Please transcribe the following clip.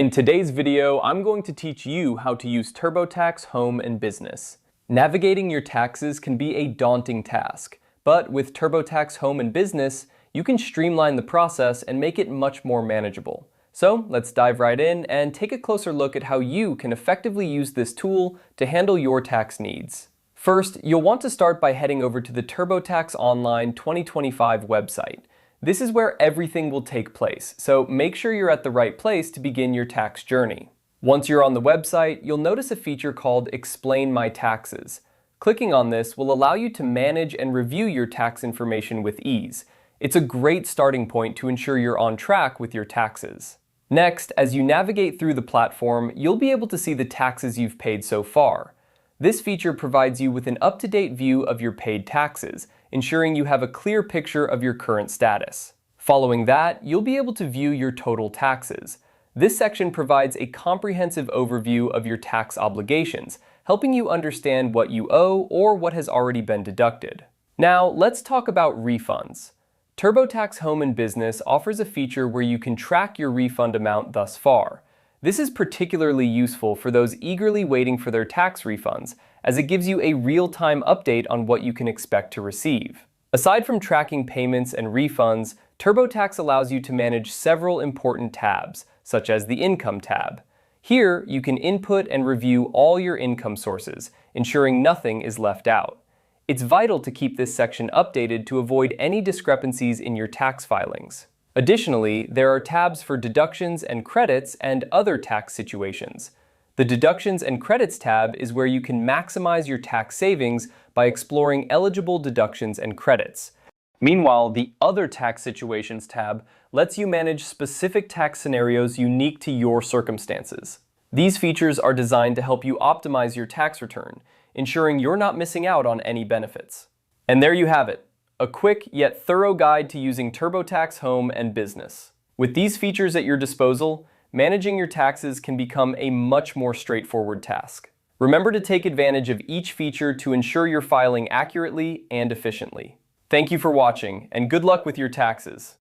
In today's video, I'm going to teach you how to use TurboTax Home and Business. Navigating your taxes can be a daunting task, but with TurboTax Home and Business, you can streamline the process and make it much more manageable. So let's dive right in and take a closer look at how you can effectively use this tool to handle your tax needs. First, you'll want to start by heading over to the TurboTax Online 2025 website. This is where everything will take place, so make sure you're at the right place to begin your tax journey. Once you're on the website, you'll notice a feature called Explain My Taxes. Clicking on this will allow you to manage and review your tax information with ease. It's a great starting point to ensure you're on track with your taxes. Next, as you navigate through the platform, you'll be able to see the taxes you've paid so far. This feature provides you with an up-to-date view of your paid taxes, ensuring you have a clear picture of your current status. Following that, you'll be able to view your total taxes. This section provides a comprehensive overview of your tax obligations, helping you understand what you owe or what has already been deducted. Now, let's talk about refunds. TurboTax Home and Business offers a feature where you can track your refund amount thus far. This is particularly useful for those eagerly waiting for their tax refunds, as it gives you a real-time update on what you can expect to receive. Aside from tracking payments and refunds, TurboTax allows you to manage several important tabs, such as the Income tab. Here, you can input and review all your income sources, ensuring nothing is left out. It's vital to keep this section updated to avoid any discrepancies in your tax filings. Additionally, there are tabs for deductions and credits and other tax situations. The Deductions and Credits tab is where you can maximize your tax savings by exploring eligible deductions and credits. Meanwhile, the Other Tax Situations tab lets you manage specific tax scenarios unique to your circumstances. These features are designed to help you optimize your tax return, ensuring you're not missing out on any benefits. And there you have it. A quick yet thorough guide to using TurboTax Home and Business. With these features at your disposal, managing your taxes can become a much more straightforward task. Remember to take advantage of each feature to ensure you're filing accurately and efficiently. Thank you for watching, and good luck with your taxes.